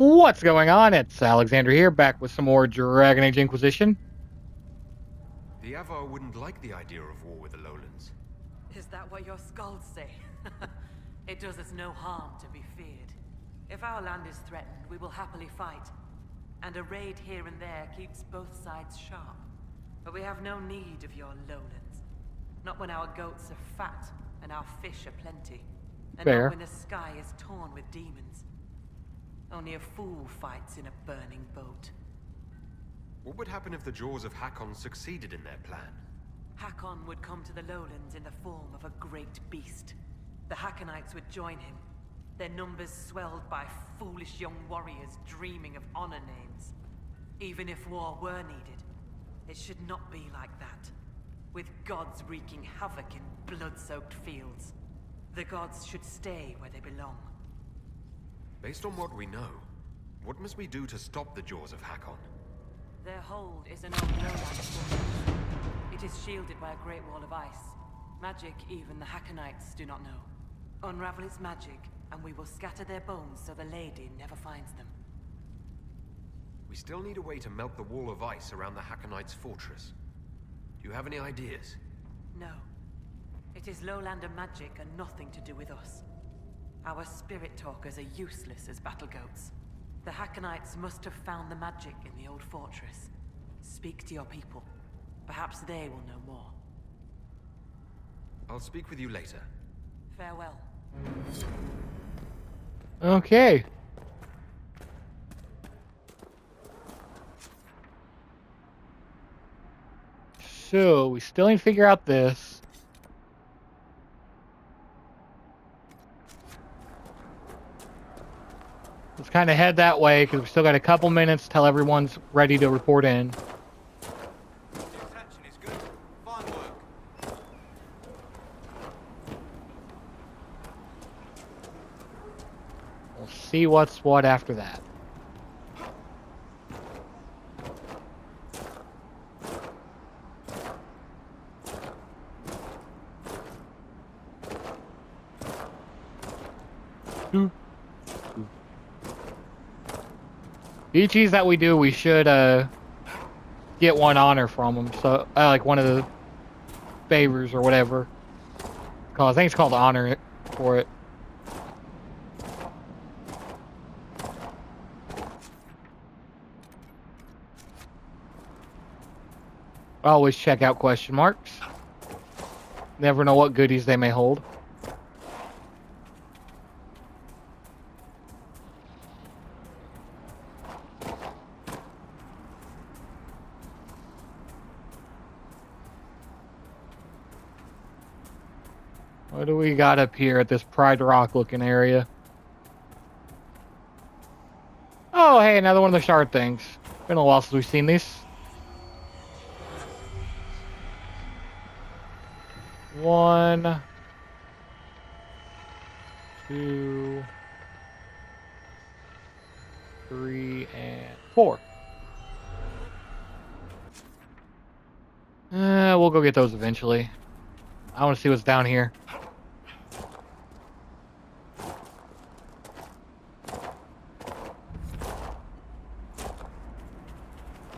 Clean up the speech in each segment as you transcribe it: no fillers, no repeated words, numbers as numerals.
What's going on? It's Alexander here, back with some more Dragon Age Inquisition. The Avvar wouldn't like the idea of war with the Lowlands. Is that what your skulls say? It does us no harm to be feared. If our land is threatened, we will happily fight. And a raid here and there keeps both sides sharp. But we have no need of your lowlands. Not when our goats are fat and our fish are plenty. And Fair. not when the sky is torn with demons. Only a fool fights in a burning boat. What would happen if the Jaws of Hakon succeeded in their plan? Hakon would come to the lowlands in the form of a great beast. The Hakonites would join him, their numbers swelled by foolish young warriors dreaming of honor names. Even if war were needed, it should not be like that. With gods wreaking havoc in blood-soaked fields, the gods should stay where they belong. Based on what we know, what must we do to stop the Jaws of Hakon? Their hold is an old lowland fortress. It is shielded by a great wall of ice. Magic even the Hakonites do not know. Unravel its magic, and we will scatter their bones so the lady never finds them. We still need a way to melt the wall of ice around the Hakonites' fortress. Do you have any ideas? No. It is lowlander magic and nothing to do with us. Our spirit talkers are useless as battle goats. The Hakonites must have found the magic in the old fortress. Speak to your people. Perhaps they will know more. I'll speak with you later. Farewell. Okay. So, we still need to figure out this. Let's kind of head that way, because we still got a couple minutes till everyone's ready to report in. We'll see what's what after that. Each cheese that we do, we should get one honor from them. So, like one of the favors or whatever. I think it's called honor for it. Always check out question marks. Never know what goodies they may hold. What do we got up here at this Pride Rock looking area? Oh, hey, another one of the shard things. Been a while since we've seen these. 1, 2, 3, and 4. We'll go get those eventually. I want to see what's down here.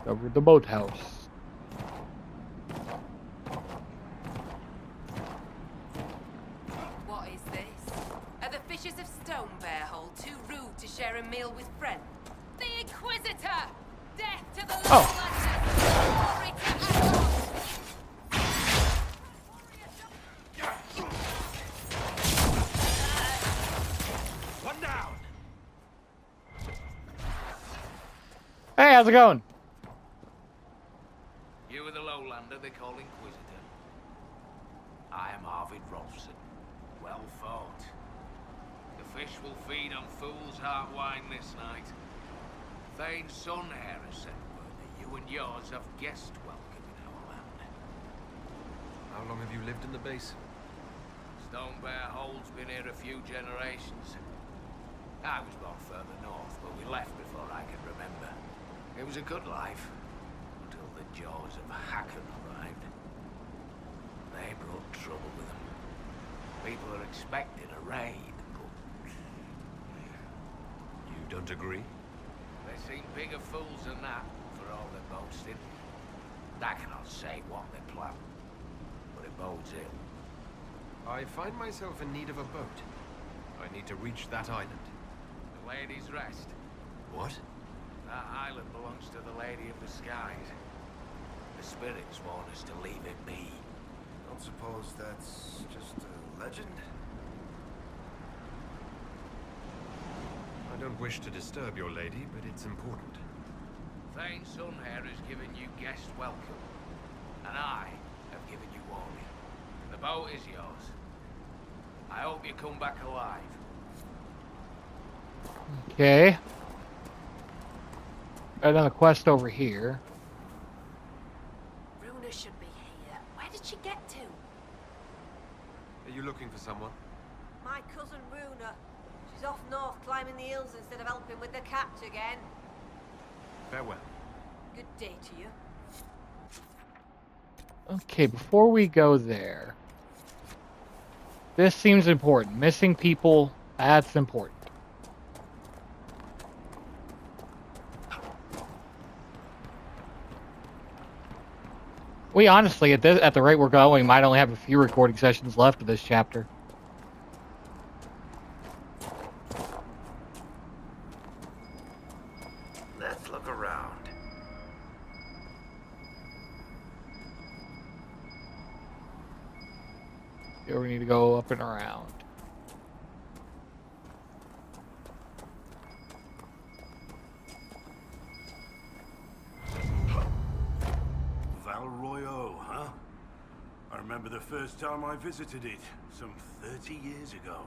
Over the boathouse. What is this? Are the fishes of Stone Bear Hole too rude to share a meal with friends? The Inquisitor! Death to the Glory to Hakon! One down! Hey, how's it going? You are the lowlander they call Inquisitor. I am Arvid Rolfson. Well fought. The fish will feed on fool's heart wine this night. Thane's son here has sent word that you and yours have guest welcome in our land. How long have you lived in the base? Stone Bear Hole's been here a few generations. I was born further north, but we left before I could remember. It was a good life. Until the Jaws of Hakon arrived. They brought trouble with them. People are expecting a raid, but... You don't agree? I've seen bigger fools than that, for all their boasting. I cannot say what they plan, but it bodes ill. I find myself in need of a boat. I need to reach that island. The Lady's Rest. What? That island belongs to the Lady of the Skies. The spirits want us to leave it be. Don't suppose that's just a legend? I don't wish to disturb your lady, but it's important. Thane Sunhair has given you guest welcome, and I have given you warning. The boat is yours. I hope you come back alive. Okay. Got another quest over here. Runa should be here. Where did she get to? Are you looking for someone? My cousin Runa. She's off north climbing the hills instead of helping with the catch again. Farewell. Good day to you. Okay, before we go there, this seems important. Missing people, that's important. We honestly, at the rate we're going, might only have a few recording sessions left of this chapter. Let's look around. Here we need to go up and around. Val Royo, huh? I remember the first time I visited it, some 30 years ago.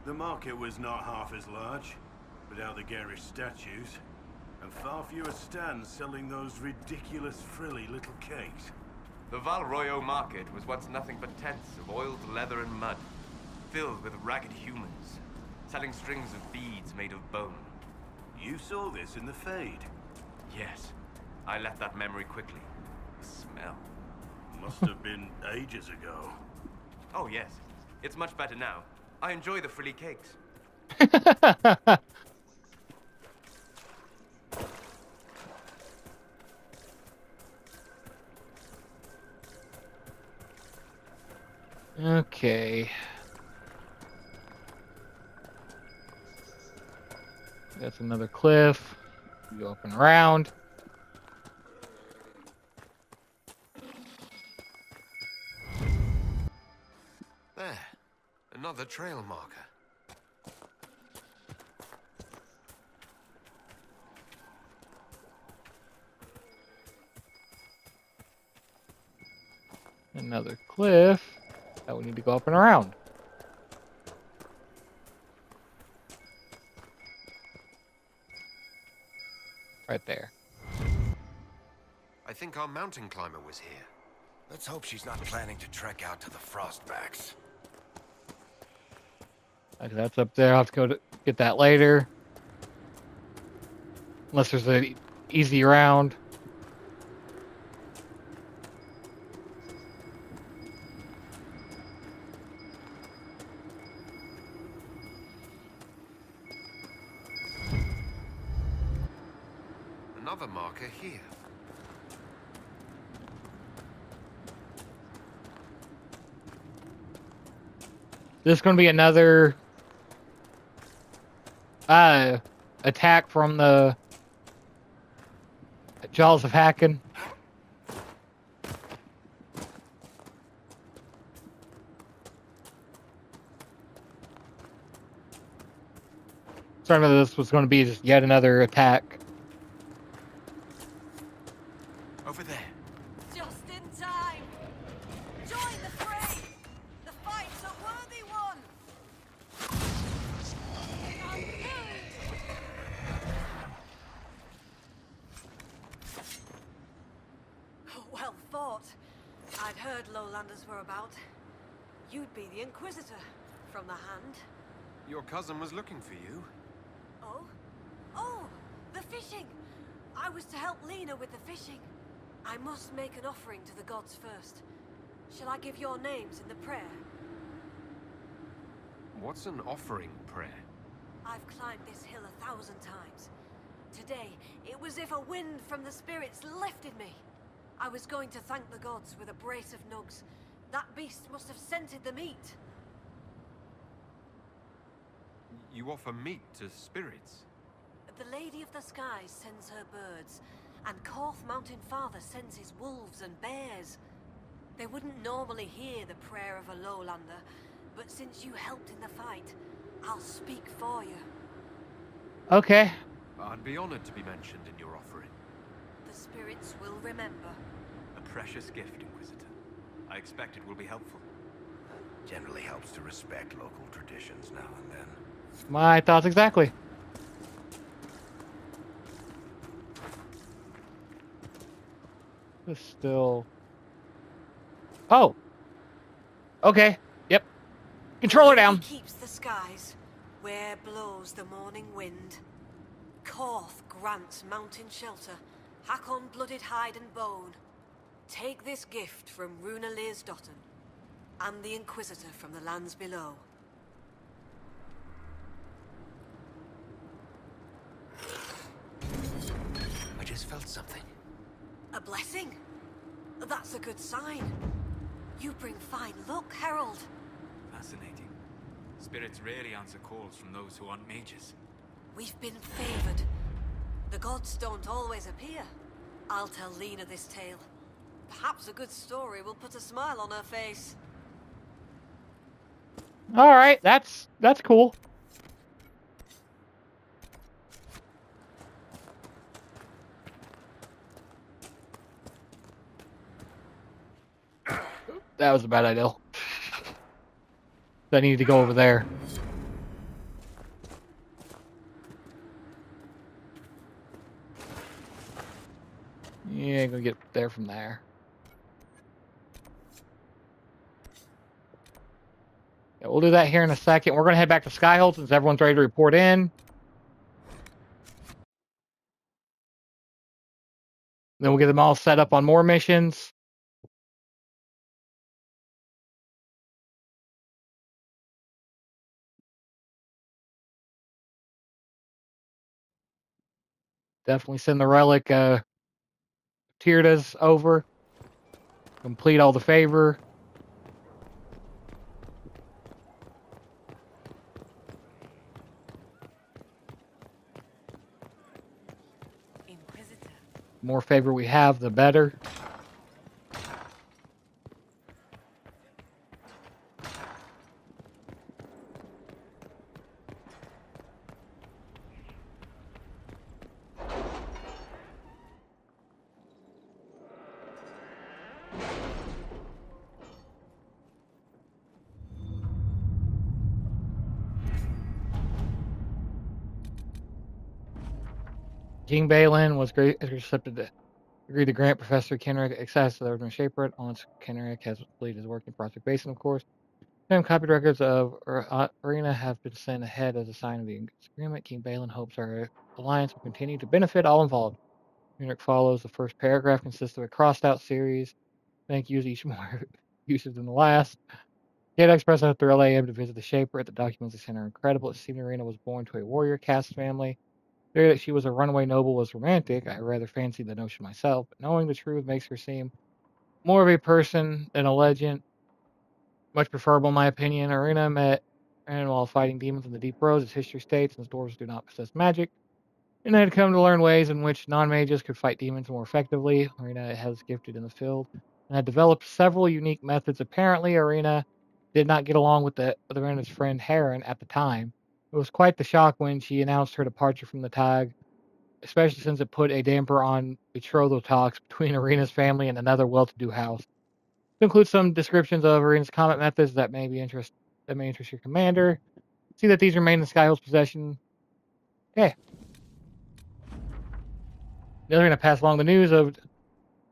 The market was not half as large, without the garish statues, and far fewer stands selling those ridiculous frilly little cakes. The Val Royo market was once nothing but tents of oiled leather and mud, filled with ragged humans, selling strings of beads made of bone. You saw this in the Fade. Yes, I left that memory quickly. The smell. Must have been ages ago. Oh yes, it's much better now. I enjoy the frilly cakes. Okay. That's another cliff. Go up and around. There. Another trail marker. Another cliff. That we need to go up and around. Right there. I think our mountain climber was here. Let's hope she's not planning to trek out to the Frostbacks. Okay, that's up there. I'll have to go to get that later. Unless there's an easy round. Another marker here. This is going to be another attack from the Jaws of Hacken. Sorry, whether this was going to be just yet another attack. Over there. Just in time. Join the fray. The fight's a worthy one. Well fought. I'd heard lowlanders were about. You'd be the Inquisitor from the hand. Your cousin was looking for you. Oh? Oh! The fishing! I was to help Lena with the fishing. I must make an offering to the gods first. Shall I give your names in the prayer? What's an offering prayer? I've climbed this hill 1,000 times. today, it was if a wind from the spirits lifted me. I was going to thank the gods with a brace of nugs. That beast must have scented the meat. You offer meat to spirits? The Lady of the Skies sends her birds, and Korth Mountain Father sends his wolves and bears. They wouldn't normally hear the prayer of a lowlander, but since you helped in the fight, I'll speak for you. Okay. I'd be honored to be mentioned in your offering. The spirits will remember. A precious gift, Inquisitor. I expect it will be helpful. Generally helps to respect local traditions now and then. My thoughts exactly. It's still... Oh! Okay. Yep. Controller down. Keeps the skies, where blows the morning wind. Korth grants mountain shelter, hack on blooded hide and bone. Take this gift from Runa Learsdotten, and the Inquisitor from the lands below. I just felt something. A blessing? That's a good sign. You bring fine luck, Herald. Fascinating. Spirits rarely answer calls from those who aren't mages. We've been favored. The gods don't always appear. I'll tell Lena this tale. Perhaps a good story will put a smile on her face. All right, that's cool. That was a bad idea. I need to go over there. Yeah, gonna get there from there. Yeah, we'll do that here in a second. We're gonna head back to Skyhold since everyone's ready to report in. Then we'll get them all set up on more missions. Definitely send the relic Tyrda's over. Complete all the favor. Inquisitor. The more favor we have, the better. King Balin was accepted to agree to grant Professor Kenrick access to the original Shaper. Once Kenrick has completed his work in Project Basin, of course. Some copied records of Arena have been sent ahead as a sign of the agreement. King Balin hopes our alliance will continue to benefit all involved. Kenrick follows. The first paragraph consists of a crossed-out series. Thank yous, each more uses than the last. Kate expressed a thrill AM to visit the Shaper. The documents they sent are incredible. It seemed Arena was born to a warrior caste family. The theory that she was a runaway noble was romantic. I rather fancied the notion myself, but knowing the truth makes her seem more of a person than a legend. Much preferable, in my opinion. Arena met and while fighting demons in the deep roads, as history states, and dwarves do not possess magic. And had come to learn ways in which non-mages could fight demons more effectively. Arena has gifted in the field and had developed several unique methods. Apparently, Arena did not get along with Arena's friend Heron at the time. It was quite the shock when she announced her departure from the tag, especially since it put a damper on betrothal talks between Arena's family and another well-to-do house. To include some descriptions of Arena's combat methods that may interest your commander. See that these remain in Skyhold's possession. Okay. They're going to pass along the news of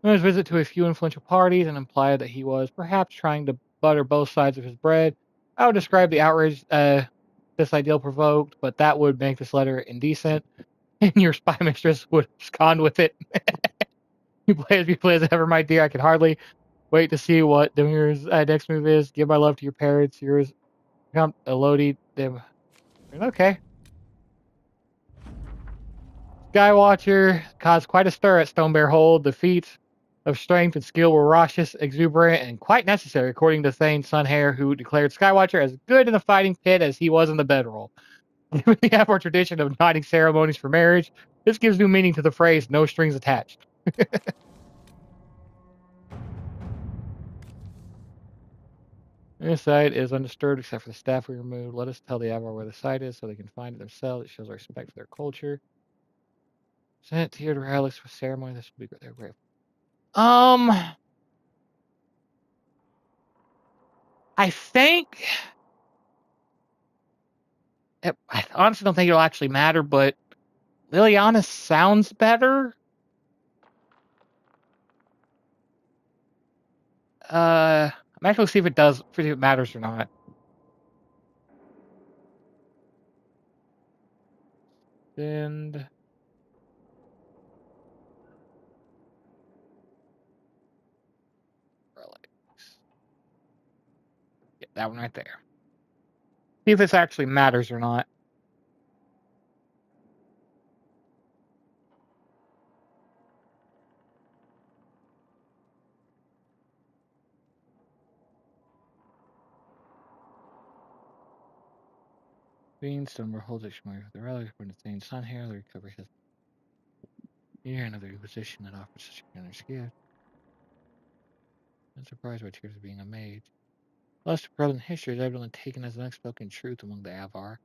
his visit to a few influential parties and imply that he was perhaps trying to butter both sides of his bread. I would describe the outrage this ideal provoked, but that would make this letter indecent, and your spy mistress would abscond with it. You play as ever, my dear. I can hardly wait to see what Demir's next move is. Give my love to your parents. Yours, Elodie. Okay. Skywatcher caused quite a stir at Stonebear Hold. The feats of strength and skill were raucous, exuberant, and quite necessary, according to Thane Sunhair, who declared Skywatcher as good in the fighting pit as he was in the bedroll. Given the Avvar tradition of knighting ceremonies for marriage, this gives new meaning to the phrase "no strings attached." This site is undisturbed except for the staff we removed. Let us tell the Avvar where the site is so they can find it themselves. It shows our respect for their culture. Sent tiered relics for ceremony. This will be their grave. I think. I honestly don't think it'll actually matter, but Liliana sounds better. I'm actually see if it matters or not. Send relics. Yeah, that one right there. See if this actually matters or not. Beanstomber holds a shimmer with the relic when it's named Sun Hair. The recovery has another position that offers such a generous gift. I'm surprised by tears of being a mage. Less present history is evidently taken as an unspoken truth among the Avvar.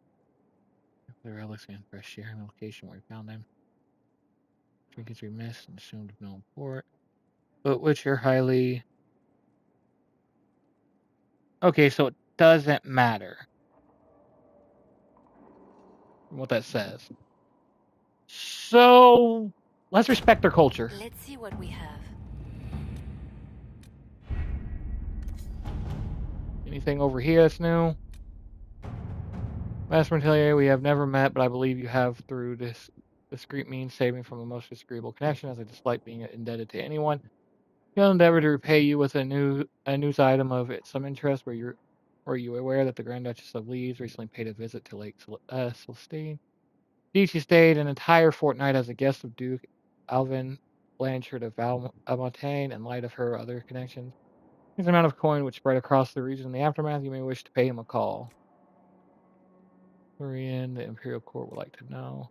The relics and fresh sharing the location where we found them. Trinkets we missed and assumed of no import, but which are highly. Okay, so it doesn't matter what that says. So let's respect their culture. Let's see what we have. Anything over here that's new? Master Mentelier, we have never met, but I believe you have through this discreet means saved me from the most disagreeable connection, as I dislike being indebted to anyone. He'll endeavor to repay you with a news item of some interest. Were you aware that the Grand Duchess of Leeds recently paid a visit to Lake Celestine? Indeed, she stayed an entire fortnight as a guest of Duke Alvin Blanchard of Valmontaigne. In light of her other connections, his amount of coin which spread across the region in the aftermath, you may wish to pay him a call. Korean, the Imperial Court would like to know.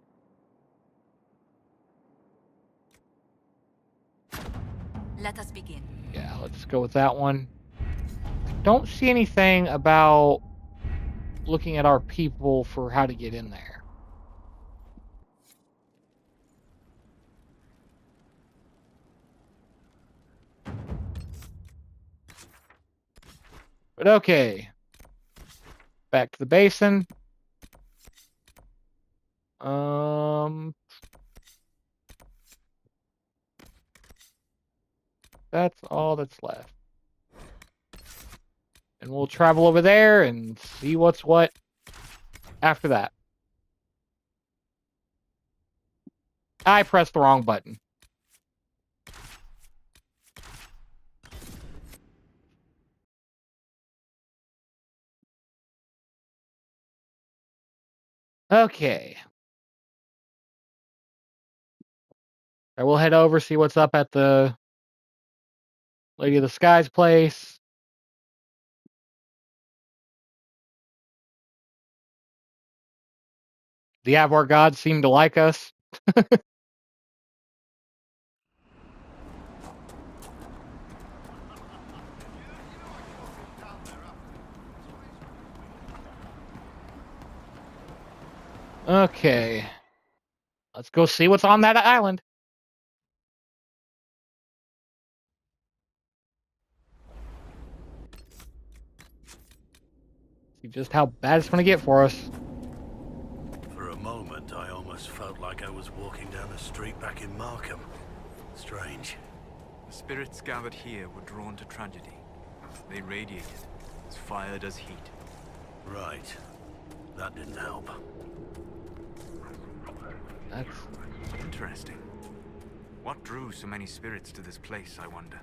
Let us begin. Yeah, let's go with that one. I don't see anything about looking at our people for how to get in there. But okay. Back to the basin. That's all that's left. And we'll travel over there and see what's what after that. I pressed the wrong button. Okay. I will head over, see what's up at the Lady of the Skies place. The Avvar gods seem to like us. Okay. Let's go see what's on that island. See just how bad it's going to get for us. For a moment, I almost felt like I was walking down the street back in Markham. Strange. The spirits gathered here were drawn to tragedy. They radiated as fire does heat. Right. That didn't help. That's interesting. What drew so many spirits to this place, I wonder?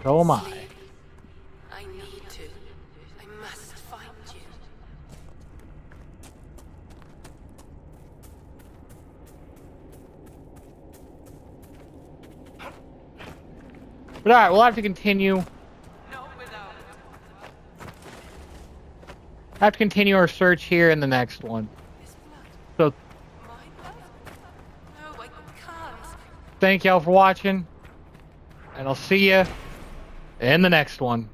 So am I. I need to. I must find you. But alright, we'll have to continue. Not without. Have to continue our search here in the next one. This blood. So, My blood? No, I can't. thank y'all for watching. And I'll see you in the next one.